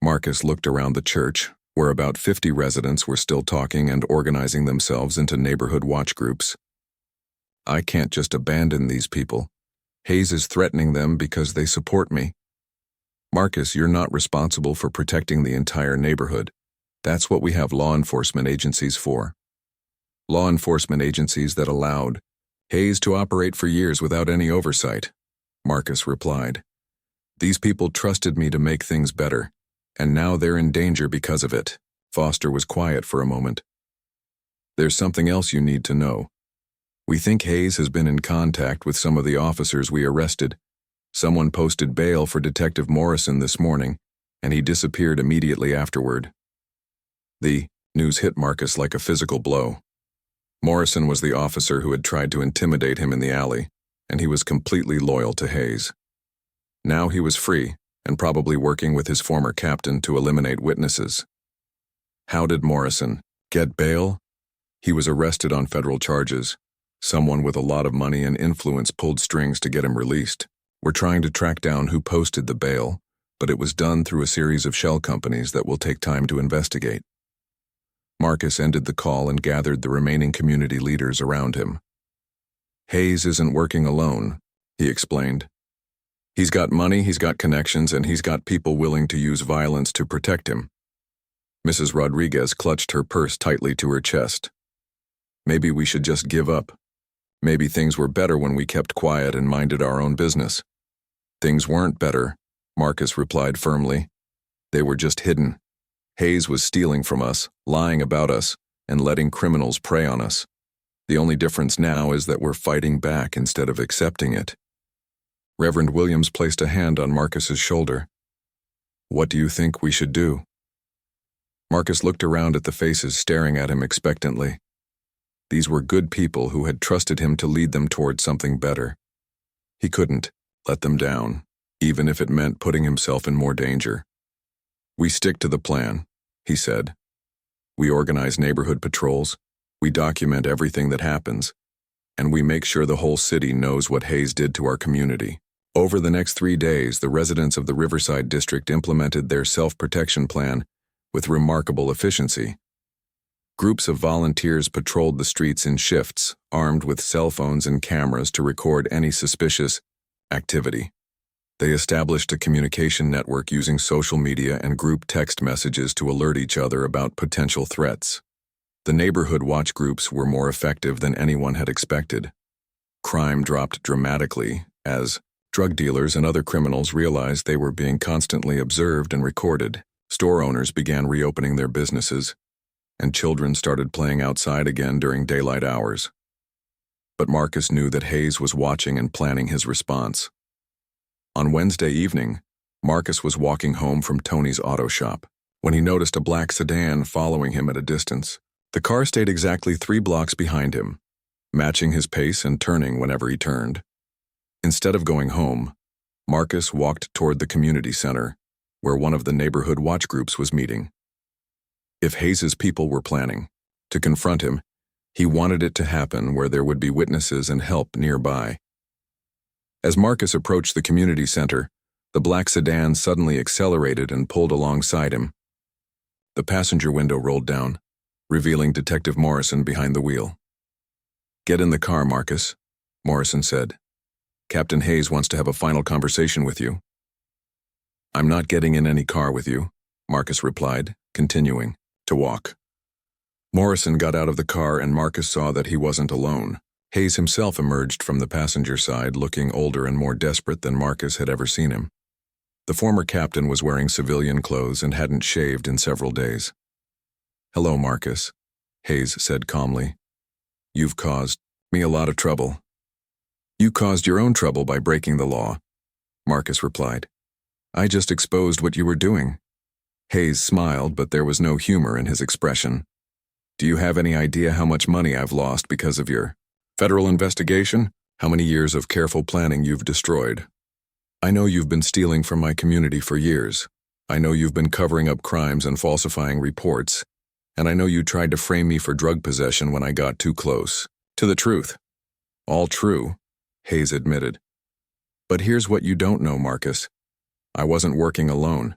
Speaker 1: Marcus looked around the church, where about 50 residents were still talking and organizing themselves into neighborhood watch groups. I can't just abandon these people. Hayes is threatening them because they support me. Marcus, you're not responsible for protecting the entire neighborhood. That's what we have law enforcement agencies for. Law enforcement agencies that allowed Hayes to operate for years without any oversight, Marcus replied. These people trusted me to make things better, and now they're in danger because of it. Foster was quiet for a moment. There's something else you need to know. We think Hayes has been in contact with some of the officers we arrested. Someone posted bail for Detective Morrison this morning, and he disappeared immediately afterward. The news hit Marcus like a physical blow. Morrison was the officer who had tried to intimidate him in the alley, and he was completely loyal to Hayes. Now he was free, and probably working with his former captain to eliminate witnesses. How did Morrison get bail? He was arrested on federal charges. Someone with a lot of money and influence pulled strings to get him released. We're trying to track down who posted the bail, but it was done through a series of shell companies that will take time to investigate. Marcus ended the call and gathered the remaining community leaders around him. Hayes isn't working alone, he explained. He's got money, he's got connections, and he's got people willing to use violence to protect him. Mrs. Rodriguez clutched her purse tightly to her chest. Maybe we should just give up. Maybe things were better when we kept quiet and minded our own business. Things weren't better, Marcus replied firmly. They were just hidden. Hayes was stealing from us, lying about us, and letting criminals prey on us. The only difference now is that we're fighting back instead of accepting it. Reverend Williams placed a hand on Marcus's shoulder. What do you think we should do? Marcus looked around at the faces staring at him expectantly. These were good people who had trusted him to lead them toward something better. He couldn't let them down, even if it meant putting himself in more danger. We stick to the plan, he said. We organize neighborhood patrols, we document everything that happens, and we make sure the whole city knows what Hayes did to our community. Over the next 3 days, the residents of the Riverside District implemented their self-protection plan with remarkable efficiency. Groups of volunteers patrolled the streets in shifts, armed with cell phones and cameras to record any suspicious activity. They established a communication network using social media and group text messages to alert each other about potential threats. The neighborhood watch groups were more effective than anyone had expected. Crime dropped dramatically as drug dealers and other criminals realized they were being constantly observed and recorded. Store owners began reopening their businesses, and children started playing outside again during daylight hours. But Marcus knew that Hayes was watching and planning his response. On Wednesday evening, Marcus was walking home from Tony's auto shop when he noticed a black sedan following him at a distance. The car stayed exactly 3 blocks behind him, matching his pace and turning whenever he turned. Instead of going home, Marcus walked toward the community center, where one of the neighborhood watch groups was meeting. If Hayes's people were planning to confront him, he wanted it to happen where there would be witnesses and help nearby. As Marcus approached the community center, the black sedan suddenly accelerated and pulled alongside him. The passenger window rolled down, revealing Detective Morrison behind the wheel. "Get in the car, Marcus," Morrison said. "Captain Hayes wants to have a final conversation with you." "I'm not getting in any car with you," Marcus replied, continuing to walk. Morrison got out of the car and Marcus saw that he wasn't alone. Hayes himself emerged from the passenger side looking older and more desperate than Marcus had ever seen him. The former captain was wearing civilian clothes and hadn't shaved in several days. "Hello, Marcus," Hayes said calmly. "You've caused me a lot of trouble." "You caused your own trouble by breaking the law," Marcus replied. "I just exposed what you were doing." Hayes smiled, but there was no humor in his expression. "Do you have any idea how much money I've lost because of your federal investigation? How many years of careful planning you've destroyed? I know you've been stealing from my community for years. I know you've been covering up crimes and falsifying reports. And I know you tried to frame me for drug possession when I got too close to the truth." "All true," Hayes admitted. "But here's what you don't know, Marcus. I wasn't working alone.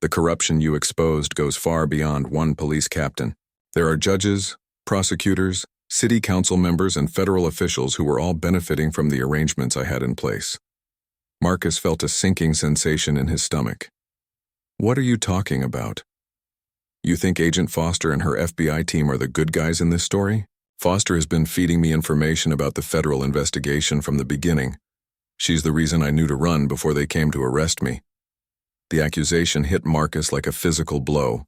Speaker 1: The corruption you exposed goes far beyond one police captain. There are judges, prosecutors, city council members, and federal officials who were all benefiting from the arrangements I had in place." Marcus felt a sinking sensation in his stomach. "What are you talking about? You think Agent Foster and her FBI team are the good guys in this story? Foster has been feeding me information about the federal investigation from the beginning. She's the reason I knew to run before they came to arrest me." The accusation hit Marcus like a physical blow.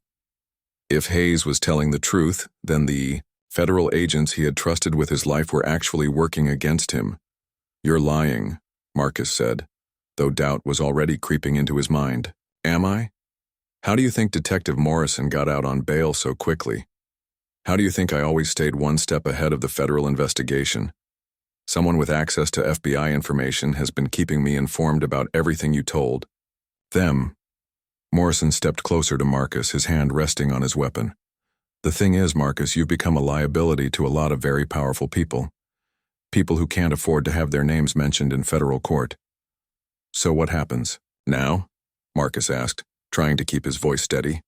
Speaker 1: If Hayes was telling the truth, then the federal agents he had trusted with his life were actually working against him. "You're lying," Marcus said, though doubt was already creeping into his mind. "Am I? How do you think Detective Morrison got out on bail so quickly? How do you think I always stayed one step ahead of the federal investigation? Someone with access to FBI information has been keeping me informed about everything you told them." Morrison stepped closer to Marcus, his hand resting on his weapon. "The thing is, Marcus, you've become a liability to a lot of very powerful people. People who can't afford to have their names mentioned in federal court." "So what happens now?" Marcus asked, trying to keep his voice steady.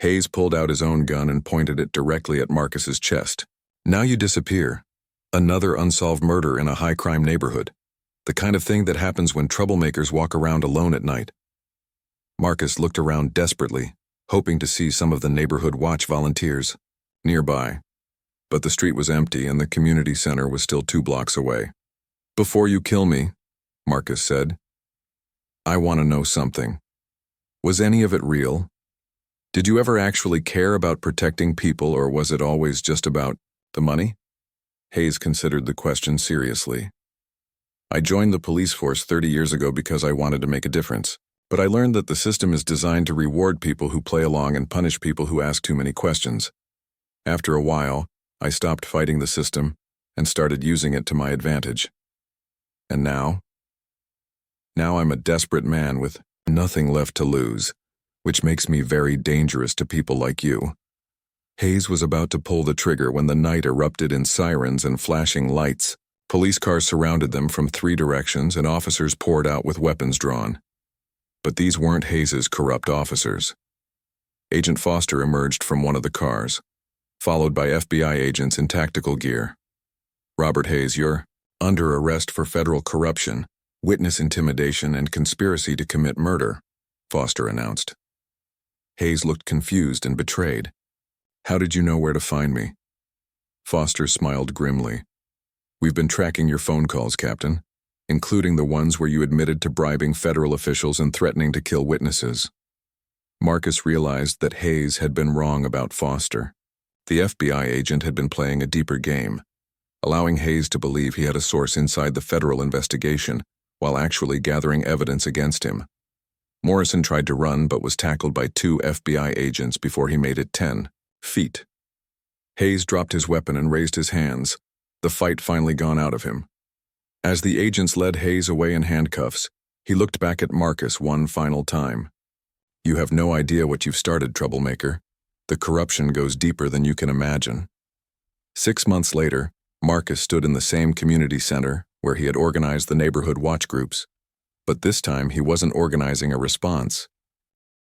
Speaker 1: Hayes pulled out his own gun and pointed it directly at Marcus's chest. "Now you disappear. Another unsolved murder in a high-crime neighborhood. The kind of thing that happens when troublemakers walk around alone at night." Marcus looked around desperately, hoping to see some of the neighborhood watch volunteers nearby. but the street was empty and the community center was still 2 blocks away. "Before you kill me," Marcus said, "I want to know something. Was any of it real? Did you ever actually care about protecting people, or was it always just about the money?" Hayes considered the question seriously. "I joined the police force 30 years ago because I wanted to make a difference, but I learned that the system is designed to reward people who play along and punish people who ask too many questions. After a while, I stopped fighting the system and started using it to my advantage. And now I'm a desperate man with nothing left to lose, which makes me very dangerous to people like you." Hayes was about to pull the trigger when the night erupted in sirens and flashing lights. Police cars surrounded them from 3 directions and officers poured out with weapons drawn. But these weren't Hayes's corrupt officers. Agent Foster emerged from one of the cars, followed by FBI agents in tactical gear. "Robert Hayes, you're under arrest for federal corruption, witness intimidation, and conspiracy to commit murder," Foster announced. Hayes looked confused and betrayed. "How did you know where to find me?" Foster smiled grimly. "We've been tracking your phone calls, Captain, including the ones where you admitted to bribing federal officials and threatening to kill witnesses." Marcus realized that Hayes had been wrong about Foster. The FBI agent had been playing a deeper game, allowing Hayes to believe he had a source inside the federal investigation while actually gathering evidence against him. Morrison tried to run but was tackled by 2 FBI agents before he made it 10 feet. Hayes dropped his weapon and raised his hands, the fight finally gone out of him. As the agents led Hayes away in handcuffs, he looked back at Marcus one final time. "You have no idea what you've started, Troublemaker. The corruption goes deeper than you can imagine." 6 months later, Marcus stood in the same community center where he had organized the neighborhood watch groups. But this time he wasn't organizing a response.